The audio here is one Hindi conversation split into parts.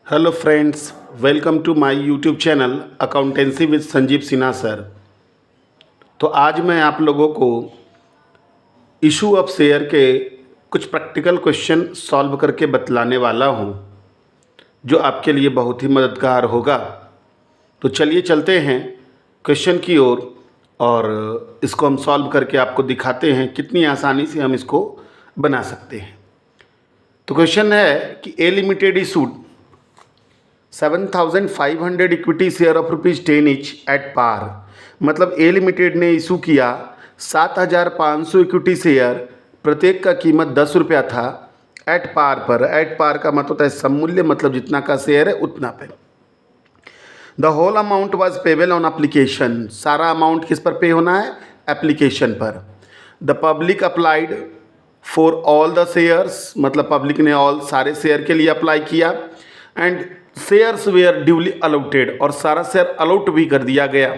Hello friends, welcome to my YouTube channel accountancy with Sanjeev Sinha sir. तो आज मैं आप लोगों को इशू ऑफ शेयर के कुछ प्रैक्टिकल क्वेश्चन सॉल्व करके बतलाने वाला हूं, जो आपके लिए बहुत ही मददगार होगा। तो चलिए चलते हैं क्वेश्चन की ओर और इसको हम सॉल्व करके आपको दिखाते हैं कितनी आसानी से हम इसको बना सकते हैं। तो क्वेश्चन है कि A limited issued 7,500 equity share of ₹10 each at par. मतलब ए लिमिटेड ने इशू किया 7,500 इक्विटी शेयर, प्रत्येक का कीमत ₹10 था, एट पार पर। एट पार का मतलब होता है सममूल्य, मतलब जितना का शेयर है उतना पे। The whole amount was payable on application. सारा अमाउंट किस पर पे होना है? एप्लीकेशन पर। The public applied for all the shares, मतलब पब्लिक ने ऑल सारे शेयर के लिए अप्लाई किया। And shares were duly allotted, और सारा शेयर अलॉट भी कर दिया गया।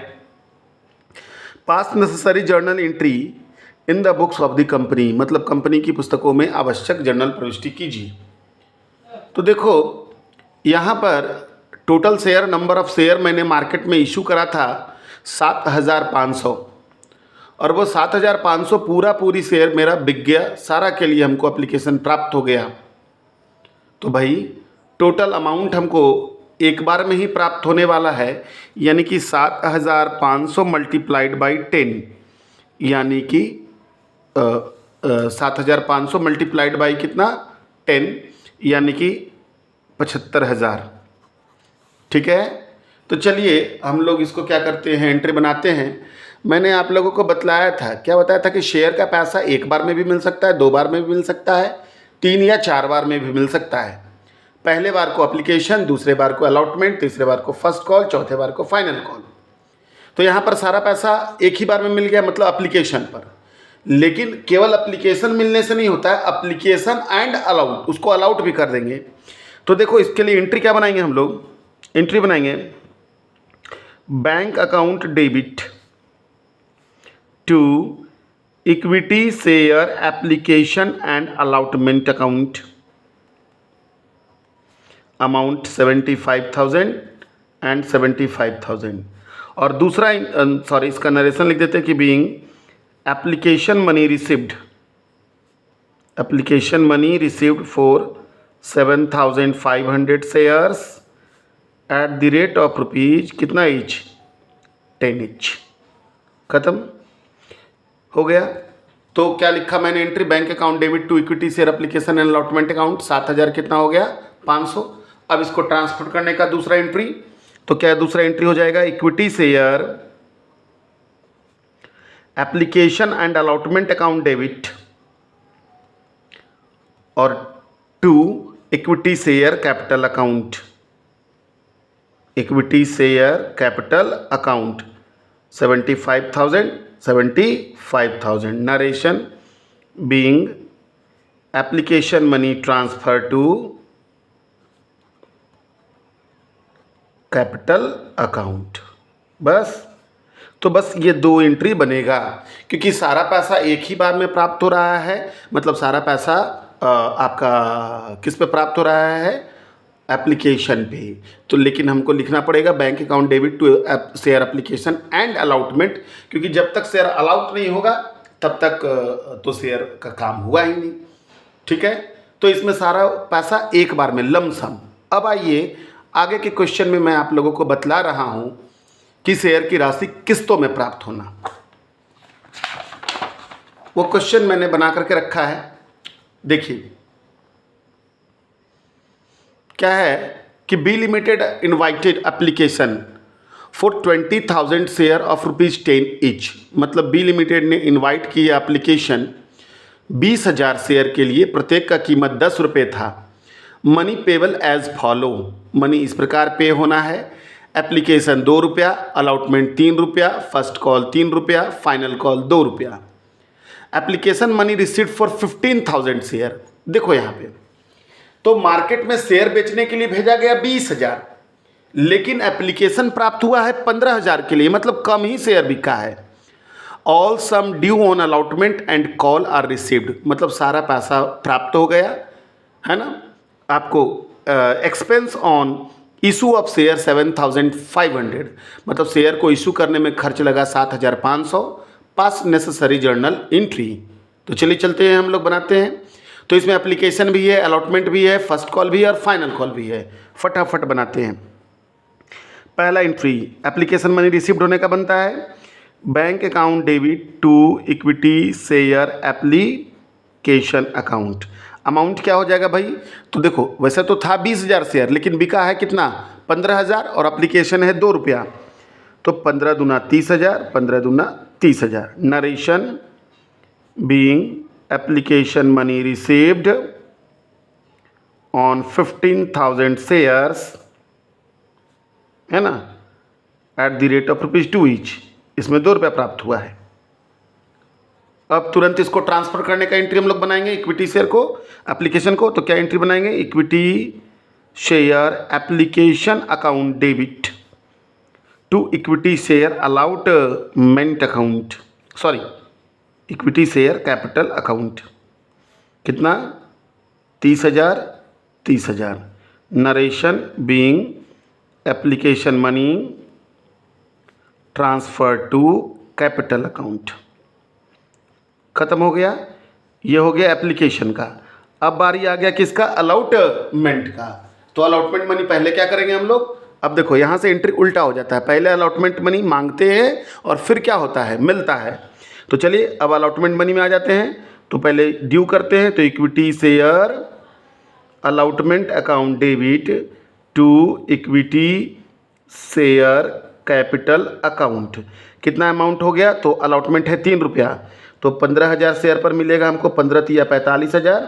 Pass necessary journal entry in the books of the company, मतलब कंपनी की पुस्तकों में आवश्यक जर्नल प्रविष्टि कीजिए। तो देखो यहाँ पर total share, number of share मैंने मार्केट में इशू करा था 7,500, और वो 7,500 पूरी शेयर मेरा बिक गया, सारा के लिए हमको एप्लीकेशन प्राप्त हो गया। तो भाई टोटल अमाउंट हमको एक बार में ही प्राप्त होने वाला है, यानी कि 7,500 मल्टीप्लाइड बाई 10, यानी कि 7,500 मल्टीप्लाइड बाई कितना? 10, यानी कि 75,000। ठीक है। तो चलिए हम लोग इसको क्या करते हैं, एंट्री बनाते हैं। मैंने आप लोगों को बतलाया था, क्या बताया था कि शेयर का पैसा एक बार में भी मिल सकता है, 2 बार में भी मिल सकता है, 3 या 4 बार में भी मिल सकता है। पहले बार को एप्लीकेशन, दूसरे बार को अलॉटमेंट, तीसरे बार को फर्स्ट कॉल, चौथे बार को फाइनल कॉल। तो यहाँ पर सारा पैसा एक ही बार में मिल गया, मतलब एप्लीकेशन पर। लेकिन केवल एप्लीकेशन मिलने से नहीं होता है, एप्लीकेशन एंड अलाउट, उसको अलाउट भी कर देंगे। तो देखो इसके लिए एंट्री क्या बनाएंगे हम लोग? एंट्री बनाएंगे bank account debit to equity share application and allotment account, amount 75,000 and 75,000। और दूसरा सॉरी, इसका नरेशन लिख देते हैं कि being application money received, application money received for 7,500 shares at the rate of rupees कितना ईच? 10 ईच। खत्म हो गया। तो क्या लिखा मैंने entry? Bank account debit to equity share application and allotment account, 7,000 कितना हो गया? 500। अब इसको ट्रांसफर करने का दूसरा एंट्री, तो क्या दूसरा एंट्री हो जाएगा? Equity share application and allotment account debit और to equity share capital account, equity share capital account 75,000 narration being application money transfer to capital account. बस। तो बस ये 2 एंट्री बनेगा, क्योंकि सारा पैसा एक ही बार में प्राप्त हो रहा है। मतलब सारा पैसा आपका किस पे प्राप्त हो रहा है? एप्लीकेशन पे। तो लेकिन हमको लिखना पड़ेगा bank account debit to share application and allotment, क्योंकि जब तक शेयर अलाउट नहीं होगा तब तक तो शेयर का काम हुआ ही नहीं। ठीक है। तो इसमें सारा पैसा एक बार में लमसम। अब आइए आगे के क्वेश्चन में मैं आप लोगों को बतला रहा हूं कि शेयर की राशि किस्तों में प्राप्त होना। वो क्वेश्चन मैंने बना करके रखा है, देखिए क्या है कि B limited invited application for 20,000 share of ₹10 each. मतलब बी लिमिटेड ने इनवाइट किया एप्लीकेशन 20,000 शेयर के लिए, प्रत्येक का कीमत ₹10 था। Money payable as follow, money इस प्रकार पे होना है। Application ₹2, allotment ₹3, first call ₹3, final call ₹2। Application money received for 15,000 share. देखो यहाँ पे तो मार्केट में शेयर बेचने के लिए भेजा गया 20,000, लेकिन एप्लीकेशन प्राप्त हुआ है 15,000 के लिए, मतलब कम ही शेयर बिका है। All sum due on allotment and call are received, मतलब सारा पैसा प्राप्त हो गया है ना। आपको expense on issue of share 7,500, मतलब शेयर को इशू करने में खर्च लगा 7,500, पास नेसेसरी जर्नल एंट्री। तो चलिए चलते हैं, हम लोग बनाते हैं। तो इसमें एप्लीकेशन भी है, अलॉटमेंट भी है, फर्स्ट कॉल भी है और फाइनल कॉल भी है। फटाफट बनाते हैं। पहला एंट्री एप्लीकेशन मनी रिसीव्ड होने का बनता है, bank account debit to equity share application account. Amount क्या हो जाएगा भाई? तो देखो वैसे तो था 20,000 शेयर, लेकिन बिका है कितना? 15,000 और एप्लीकेशन है 2 रुपया, तो 15 दूना 30,000, 15 दूना 30,000। Narration being application money received on 15,000 shares, है ना, eight the rate of ₹2 each. इसमें 2 रुपया प्राप्त हुआ है। अब तुरंत इसको ट्रांसफर करने का एंट्री हम लोग बनाएंगे, इक्विटी शेयर को, एप्लीकेशन को। तो क्या एंट्री बनाएंगे? Equity share application account debit to equity share allotment account, sorry equity share capital account. कितना? 30,000, 30,000। Narration being application money transfer to capital account. खत्म हो गया। ये हो गया एप्लीकेशन का। अब बारी आ गया किसका? अलॉटमेंट का। तो अलॉटमेंट मनी पहले क्या करेंगे हम लोग? अब देखो यहाँ से एंट्री उल्टा हो जाता है, पहले अलॉटमेंट मनी मांगते हैं और फिर क्या होता है? मिलता है। तो चलिए अब अलॉटमेंट मनी में आ जाते हैं। तो पहले ड्यू करते हैं, तो equity share allotment account debit to equity share capital account. कितना अमाउंट हो गया? तो अलॉटमेंट है 3 रुपया, तो 15,000 शेयर पर मिलेगा हमको 15 तिया 45,000,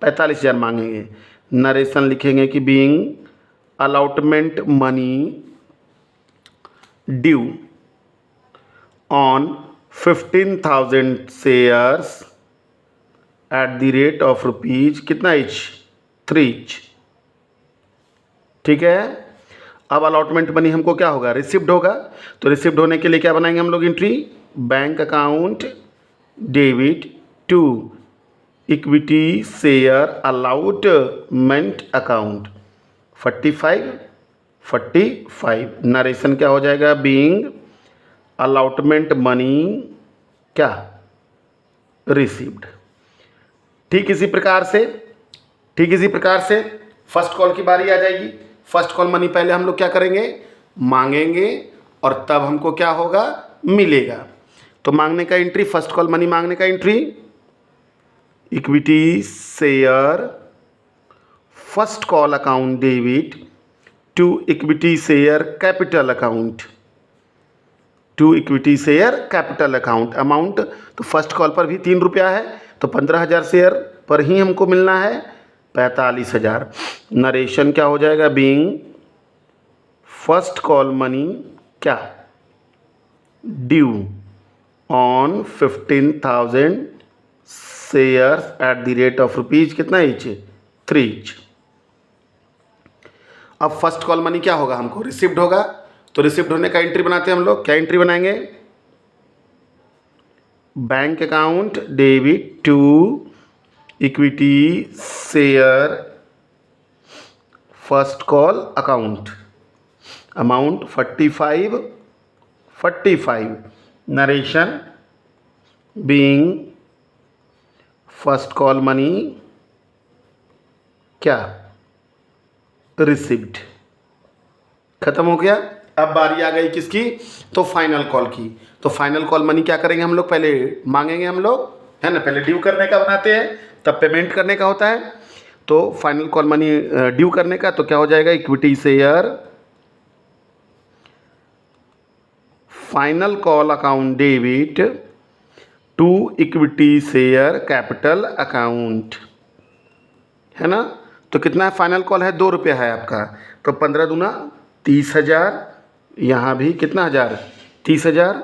45,000 मांगेंगे। नरेशन लिखेंगे कि being allotment money due on 15,000 shares at the rate of rupees कितना ईच? 3 ईच। ठीक है। अब अलॉटमेंट मनी हमको क्या होगा? रिसिप्ट होगा। तो रिसिप्ट होने के लिए क्या बनाएंगे हम लोग entry? Bank account debit to equity share allotment account 45। Narration क्या हो जाएगा? बीइंग अलॉटमेंट मनी क्या? रिसीव्ड। ठीक इसी प्रकार से फर्स्ट कॉल की बारी आ जाएगी। फर्स्ट कॉल मनी पहले हम लोग क्या करेंगे? मांगेंगे और तब हमको क्या होगा? मिलेगा। तो मांगने का एंट्री, फर्स्ट कॉल मनी मांगने का entry, equity share first call account debit to equity share capital account, to equity share capital account. Amount तो फर्स्ट कॉल पर भी 3 रुपया है, तो 15,000 शेयर पर ही हमको मिलना है 45,000। नरेशन क्या हो जाएगा? बीइंग फर्स्ट कॉल मनी क्या? Due on 15,000 shares at the rate of rupees कितना ईच? 3 ईच। अब फर्स्ट कॉल मनी क्या होगा? हमको रिसिप्ट होगा। तो रिसिप्ट होने का एंट्री बनाते हैं हम लोग। क्या एंट्री बनाएंगे? Bank account debit to equity share first call account, amount 45। Narration being first call money क्या? रिसिप्ट। खत्म हो गया। अब बारी आ गई किसकी? तो फाइनल कॉल की। तो फाइनल कॉल मनी क्या करेंगे हम लोग? पहले मांगेंगे हम लोग, है ना, पहले ड्यू करने का बनाते हैं, तब पेमेंट करने का होता है। तो फाइनल कॉल मनी ड्यू करने का तो क्या हो जाएगा? Equity share final call account debit to equity share capital account, है ना। तो कितना है? फाइनल कॉल है 2 रुपया है आपका, तो 15 दूना 30,000, यहाँ भी कितना हज़ार? 30,000।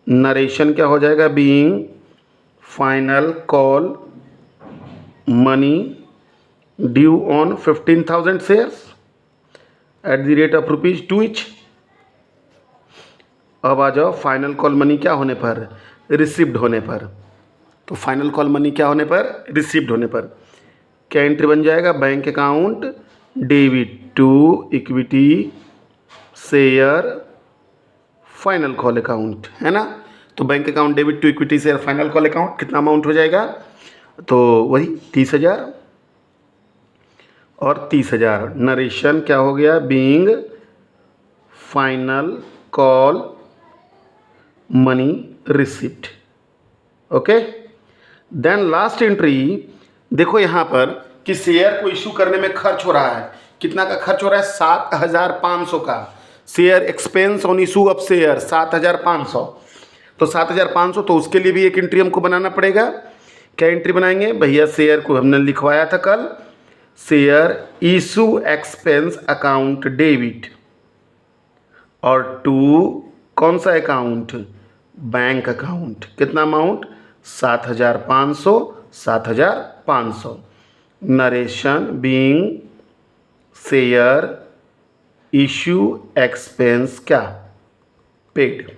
नरेशन क्या हो जाएगा? Being final call money due on 15,000 shares at the rate of rupees 2 each. अब आ जाओ फाइनल कॉल मनी क्या होने पर? रिसिप्ड होने पर। तो फाइनल कॉल मनी क्या होने पर? रिसिप्ड होने पर क्या एंट्री बन जाएगा? Bank account debit to equity share final call account, है ना। तो bank account debit to equity share final call account कितना अमाउंट हो जाएगा, तो वही 30,000 और 30,000। नरेशन क्या हो गया, being final call money receipt. Okay, then last entry देखो यहाँ पर कि शेयर को इशू करने में खर्च हो रहा है, कितना का खर्च हो रहा है, 7,500 का। Share expense on issue of share 7,500, तो 7,500, तो उसके लिए भी एक एंट्री हमको बनाना पड़ेगा। क्या एंट्री बनाएंगे भैया, शेयर को हमने लिखवाया था कल, share issue expense account debit, और टू कौन सा अकाउंट, बैंक अकाउंट। कितना amount, 7,500, 7,500। Narration being share issue expense क्या, पेड।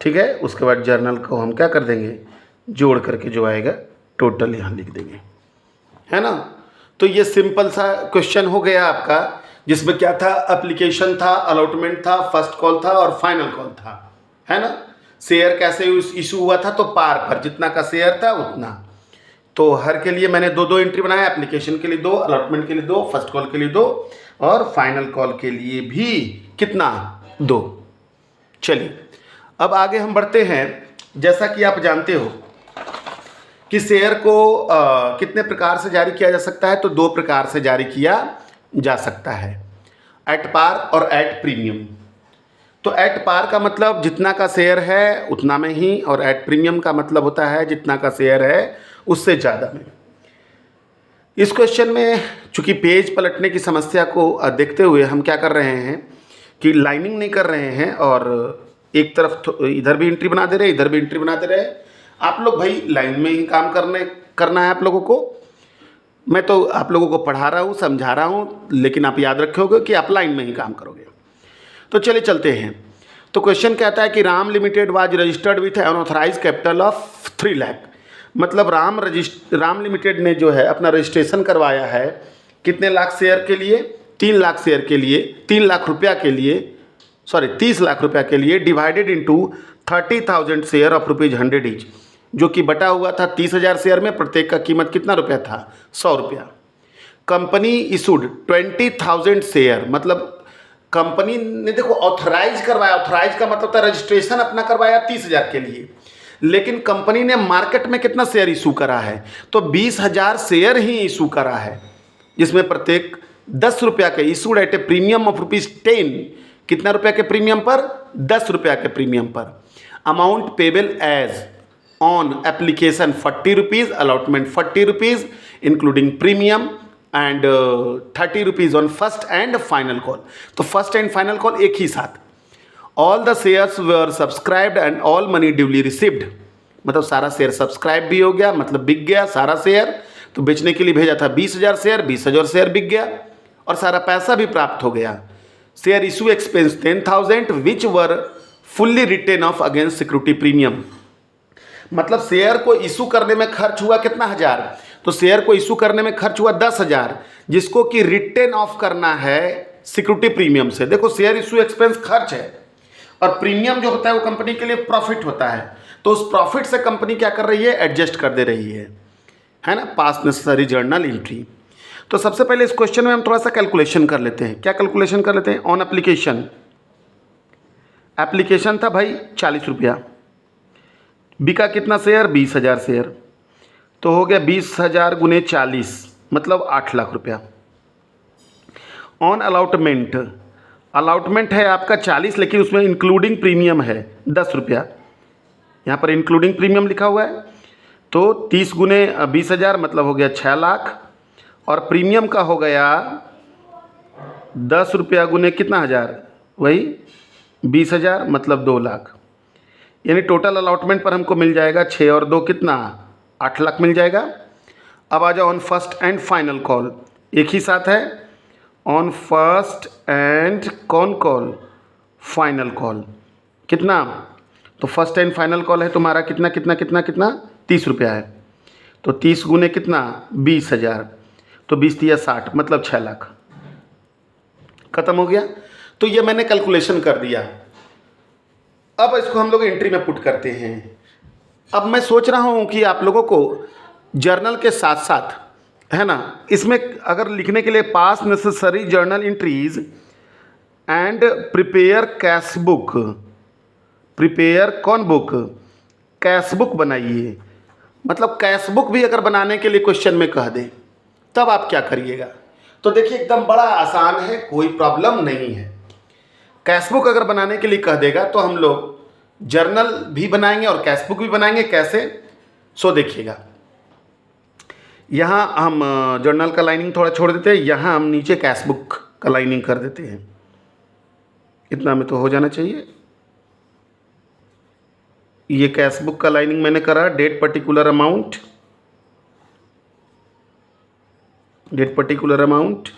ठीक है, उसके बाद जर्नल को हम क्या कर देंगे, जोड़ करके जो आएगा टोटल यहाँ लिख देंगे, है ना। तो ये सिंपल सा क्वेश्चन हो गया आपका, जिसमें क्या था, एप्लीकेशन था, अलॉटमेंट था, फर्स्ट कॉल था और फाइनल कॉल था, है ना। शेयर कैसे इशू हुआ था, तो पार पर जितना का शेयर था उतना। तो हर के लिए मैंने दो दो एंट्री बनाया, एप्लीकेशन के लिए 2, अलॉटमेंट के लिए 2, फर्स्ट कॉल के लिए 2 और फाइनल कॉल के लिए भी कितना, 2। चलिए अब आगे हम बढ़ते हैं। जैसा कि आप जानते हो कि शेयर को कितने प्रकार से जारी किया जा सकता है, तो 2 प्रकार से जारी किया जा सकता है, एट पार और एट प्रीमियम। तो एट पार का मतलब जितना का शेयर है उतना में ही, और एट प्रीमियम का मतलब होता है जितना का शेयर है उससे ज़्यादा में। इस क्वेश्चन में चूंकि पेज पलटने की समस्या को देखते हुए हम क्या कर रहे हैं कि लाइनिंग नहीं कर रहे हैं, और एक तरफ इधर भी एंट्री बना दे रहे, इधर भी एंट्री बना दे रहे। आप लोग भाई लाइन में ही काम करना है आप लोगों को। मैं तो आप लोगों को पढ़ा रहा हूँ, समझा रहा हूँ, लेकिन आप याद रखोगे कि आप लाइन में ही काम करोगे। तो चलिए चलते हैं। तो क्वेश्चन कहता है कि Ram limited was registered with unauthorise capital of 3 lakh. मतलब राम लिमिटेड ने जो है अपना रजिस्ट्रेशन करवाया है कितने लाख शेयर के लिए, 3 लाख शेयर के लिए, 3 लाख रुपया के लिए, 30 लाख रुपया के लिए, divided into 30,000 share of ₹100 each, जो कि बटा हुआ था 30,000 शेयर में। प्रत्येक का कीमत कितना रुपया था, 100 रुपया। कंपनी इशूड 20,000 शेयर, मतलब कंपनी ने देखो ऑथराइज करवाया, ऑथराइज का मतलब था रजिस्ट्रेशन अपना करवाया 30,000 के लिए, लेकिन कंपनी ने मार्केट में कितना शेयर इशू करा है, तो 20,000 शेयर ही इशू करा है, जिसमें प्रत्येक 10 रुपया के issued at A premium of ₹10। कितना रुपया के प्रीमियम पर, 10 रुपया के प्रीमियम पर। Amount payable as on application 40 rupees, allotment 40 rupees including premium, and 30 rupees on first and final call. तो फर्स्ट एंड फाइनल कॉल एक ही साथ। All the shares were subscribed and all money duly received, मतलब सारा शेयर सब्सक्राइब भी हो गया, मतलब बिक गया सारा शेयर। तो बेचने के लिए भेजा था 20,000 शेयर, 20,000 शेयर बिक गया और सारा पैसा भी प्राप्त हो गया। Share issue expense 10,000 which were fully written off against security premium. मतलब शेयर को इशू करने में खर्च हुआ कितना हज़ार, तो शेयर को इशू करने में खर्च हुआ 10,000, जिसको कि रिटेन ऑफ करना है सिक्योरिटी प्रीमियम से। देखो शेयर इशू एक्सपेंस खर्च है और प्रीमियम जो होता है वो कंपनी के लिए प्रॉफिट होता है, तो उस प्रॉफिट से कंपनी क्या कर रही है, एडजस्ट कर दे रही है ना, पास नेसेसरी जर्नल एंट्री। तो सबसे पहले इस क्वेश्चन में हम थोड़ा सा कैलकुलेशन कर लेते हैं। क्या कैलकुलेशन कर लेते हैं, ऑन एप्लीकेशन था भाई 40 रुपया, बिका कितना शेयर, 20,000 शेयर, तो हो गया 20,000 गुने 40 मतलब 8 लाख रुपया। ऑन अलॉटमेंट है आपका 40, लेकिन उसमें इंक्लूडिंग प्रीमियम है 10 रुपया, यहाँ पर इंक्लूडिंग प्रीमियम लिखा हुआ है। तो 30 गुने 20,000 मतलब हो गया 6 लाख, और प्रीमियम का हो गया 10 रुपया गुने कितना हज़ार, वही 20,000 मतलब 2 लाख। यानी टोटल अलॉटमेंट पर हमको मिल जाएगा 6 और 2 कितना, 8 लाख मिल जाएगा। अब आ जाओ on first and final call, एक ही साथ है, ऑन फर्स्ट एंड कौन कॉल, फाइनल कॉल। कितना, तो फर्स्ट एंड फाइनल कॉल है तुम्हारा कितना कितना कितना कितना 30 रुपया है, तो 30 गुने कितना 20,000, तो 20 तिया 60 मतलब 6 लाख। ख़त्म हो गया। तो ये मैंने कैलकुलेशन कर दिया। अब इसको हम लोग एंट्री में पुट करते हैं। अब मैं सोच रहा हूँ कि आप लोगों को जर्नल के साथ साथ, है ना, इसमें अगर लिखने के लिए पास necessary journal entries and prepare cash book, prepare कौन बुक, कैश बुक बनाइए। मतलब कैश बुक भी अगर बनाने के लिए क्वेश्चन में कह दे तब आप क्या करिएगा। तो देखिए एकदम बड़ा आसान है, कोई प्रॉब्लम नहीं है। कैश बुक अगर बनाने के लिए कह देगा तो हम लोग जर्नल भी बनाएंगे और कैश बुक भी बनाएंगे। कैसे, सो देखिएगा। यहाँ हम जर्नल का लाइनिंग थोड़ा छोड़ देते हैं, यहाँ हम नीचे कैश बुक का लाइनिंग कर देते हैं। इतना में तो हो जाना चाहिए। ये कैश बुक का लाइनिंग मैंने करा। Date particular amount, date particular amount,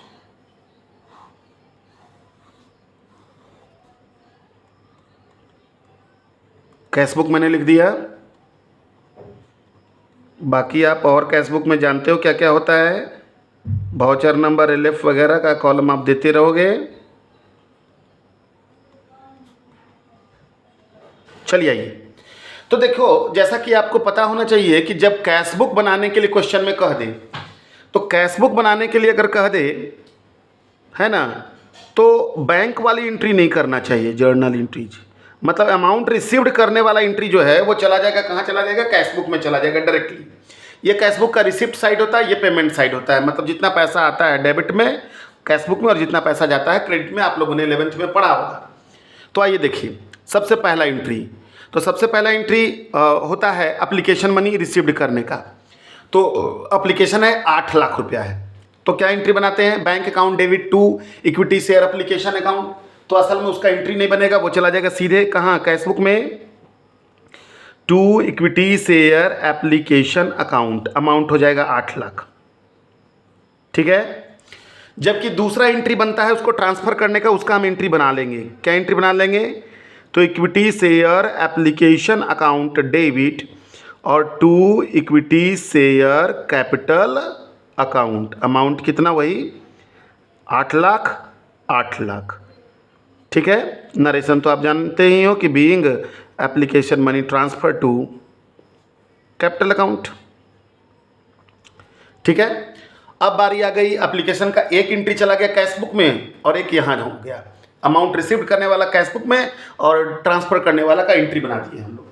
cash book मैंने लिख दिया। बाकी आप और कैश बुक में जानते हो क्या क्या होता है, वाउचर नंबर, एलएफ वगैरह का कॉलम आप देते रहोगे। चलिए आइए। तो देखो, जैसा कि आपको पता होना चाहिए कि जब कैश बुक बनाने के लिए क्वेश्चन में कह दे, तो कैश बुक बनाने के लिए अगर कह दे, है ना, तो बैंक वाली एंट्री नहीं करना चाहिए। जर्नल एंट्रीज मतलब अमाउंट रिसीव्ड करने वाला एंट्री जो है वो चला जाएगा, कहाँ चला जाएगा, कैश बुक में चला जाएगा डायरेक्टली। ये कैश बुक का रिसिप्ट साइड होता है, ये पेमेंट साइड होता है। मतलब जितना पैसा आता है डेबिट में कैश बुक में और जितना पैसा जाता है क्रेडिट में, आप लोगों ने 11th में पढ़ा होगा। तो आइए देखिए, सबसे पहला एंट्री, तो सबसे पहला एंट्री होता है एप्लीकेशन मनी रिसीव्ड करने का। तो एप्लीकेशन है 8 लाख रुपया है, तो क्या एंट्री बनाते हैं, bank account debit to equity share application account. तो असल में उसका एंट्री नहीं बनेगा, वो चला जाएगा सीधे कहाँ, कैश बुक में, to equity share application account, amount हो जाएगा 8 लाख। ठीक है। जबकि दूसरा एंट्री बनता है उसको ट्रांसफ़र करने का, उसका हम एंट्री बना लेंगे। क्या एंट्री बना लेंगे, तो equity share application account debit और to equity share capital account, amount कितना, वही 8 लाख, 8 लाख। ठीक है। नरेशन तो आप जानते ही हो कि being application money transfer to capital account. ठीक है। अब बारी आ गई एप्लीकेशन का, एक एंट्री चला गया कैश बुक में और एक यहाँ हो गया, अमाउंट रिसीव्ड करने वाला कैश बुक में और ट्रांसफ़र करने वाला का एंट्री बना दिए हम लोग।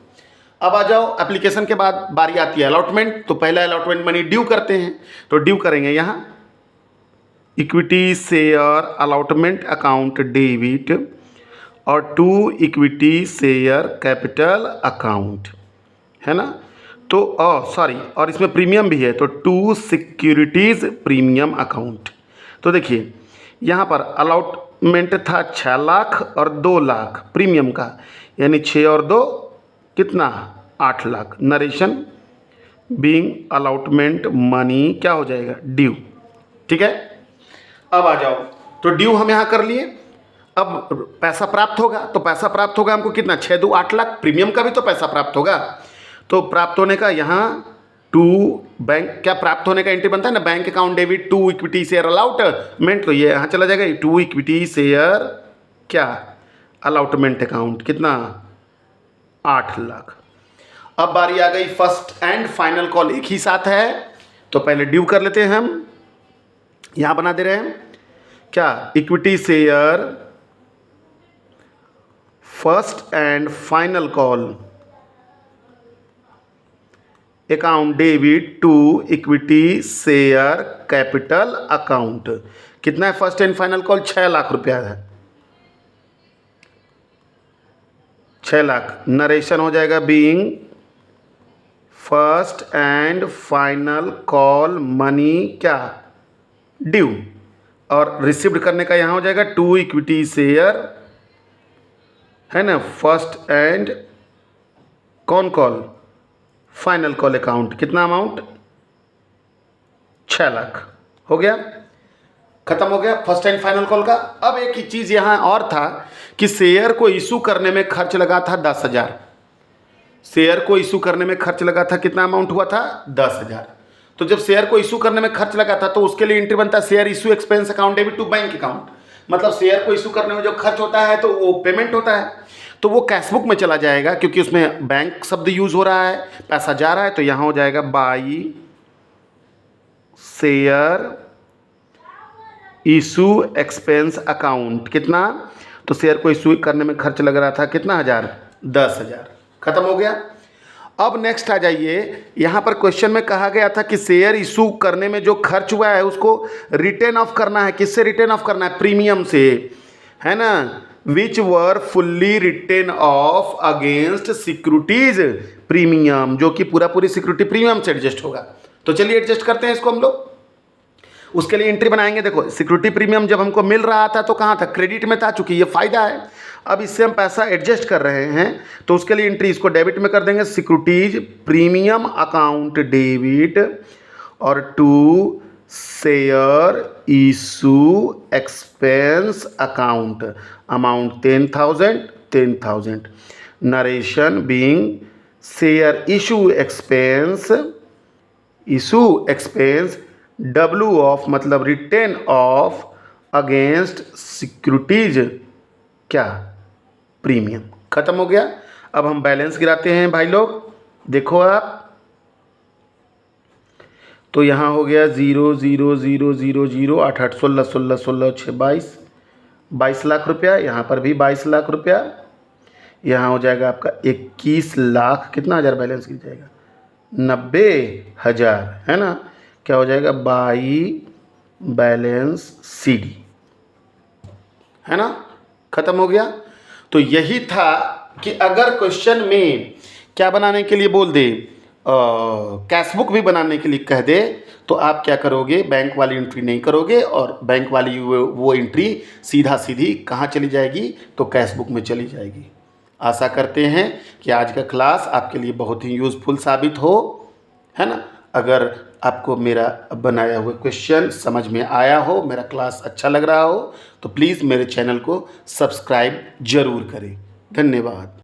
अब आ जाओ, एप्लीकेशन के बाद बारी आती है अलॉटमेंट। तो पहला अलॉटमेंट मनी ड्यू करते हैं, तो ड्यू करेंगे यहाँ equity share allotment account debit और to equity share capital account, है ना। तो सॉरी, और इसमें प्रीमियम भी है, तो टू सिक्योरिटीज़ प्रीमियम अकाउंट। तो देखिए यहाँ पर अलॉटमेंट था 6 लाख और 2 लाख प्रीमियम का, यानी 6 और 2 कितना, 8 lakh. Narration being allotment money क्या हो जाएगा, ड्यू। ठीक है। अब आ जाओ, तो ड्यू हम यहाँ कर लिए। अब पैसा प्राप्त होगा, तो पैसा प्राप्त होगा हमको कितना, 6 2 8 लाख, प्रीमियम का भी तो पैसा प्राप्त होगा। तो प्राप्त होने का यहाँ टू बैंक, क्या प्राप्त होने का एंट्री बनता है ना, bank account debit to equity share allotment, तो ये यहाँ चला जाएगा टू इक्विटी शेयर क्या अलॉटमेंट अकाउंट, कितना, 8 लाख। अब बारी आ गई फर्स्ट एंड फाइनल कॉल, एक ही साथ है। तो पहले ड्यू कर लेते हैं हम, यहाँ बना दे रहे हैं क्या, equity share first and final call account debit to equity share capital account. कितना है first and final call, 6 lakh रुपया है, 6 लाख। नरेशन हो जाएगा being first and final call money क्या, ड्यू, और रिसीव्ड करने का यहाँ हो जाएगा टू इक्विटी शेयर, है ना, फर्स्ट एंड कौन कॉल, फाइनल कॉल अकाउंट। कितना अमाउंट, 6 लाख। हो गया, खत्म हो गया फर्स्ट एंड फाइनल कॉल का। अब एक ही चीज़ यहाँ और था कि शेयर को इशू करने में खर्च लगा था 10,000, शेयर को इशू करने में खर्च लगा था, कितना अमाउंट हुआ था, 10,000। तो जब शेयर को इशू करने में खर्च लगा था तो उसके लिए एंट्री बनता है share issue expense account debit to bank account. मतलब शेयर को इशू करने में जो खर्च होता है तो वो पेमेंट होता है, तो वो कैशबुक में चला जाएगा क्योंकि उसमें बैंक शब्द यूज हो रहा है, पैसा जा रहा है, तो यहाँ हो जाएगा by share issue expense account. कितना? तो शेयर को इशू करने में खर्च लग रहा था कितना हज़ार? 10,000। खत्म हो गया। अब नेक्स्ट आ जाइए, यहाँ पर क्वेश्चन में कहा गया था कि शेयर इशू करने में जो खर्च हुआ है उसको रिटर्न ऑफ करना है। किससे रिटर्न ऑफ करना है? प्रीमियम से, है ना। Which were fully return off against securities premium, जो कि पूरा पूरी सिक्योरिटी प्रीमियम से एडजस्ट होगा। तो चलिए एडजस्ट करते हैं इसको हम लोग। उसके लिए एंट्री बनाएंगे। देखो सिक्योरिटी प्रीमियम जब हमको मिल रहा था तो कहाँ था? क्रेडिट में था, चूंकि ये फायदा है। अब इससे हम पैसा एडजस्ट कर रहे हैं तो उसके लिए एंट्री इसको डेबिट में कर देंगे, सिक्योरिटीज प्रीमियम अकाउंट डेबिट, और to share issue expense account amount 10,000 narration being share issue expense W off मतलब रिटर्न ऑफ अगेंस्ट सिक्योरिटीज क्या? प्रीमियम। खत्म हो गया। अब हम बैलेंस गिराते हैं भाई लोग, देखो आप। तो यहाँ हो गया 0 0 0 0 0 8 8 16 16 16 6 22 लाख रुपया। यहाँ पर भी 22 लाख रुपया। यहाँ हो जाएगा आपका 21 लाख कितना हज़ार बैलेंस गिर जाएगा? 90,000, है ना। क्या हो जाएगा? बाई बैलेंस CD, है ना। खत्म हो गया। तो यही था कि अगर क्वेश्चन में क्या बनाने के लिए बोल दे, कैशबुक भी बनाने के लिए कह दे, तो आप क्या करोगे? बैंक वाली एंट्री नहीं करोगे और बैंक वाली वो एंट्री सीधा सीधी कहाँ चली जाएगी? तो कैशबुक में चली जाएगी। आशा करते हैं कि आज का क्लास आपके लिए बहुत ही यूज़फुल साबित हो, है ना। अगर आपको मेरा बनाया हुआ क्वेश्चन समझ में आया हो, मेरा क्लास अच्छा लग रहा हो, तो प्लीज़ मेरे चैनल को सब्सक्राइब ज़रूर करें। धन्यवाद।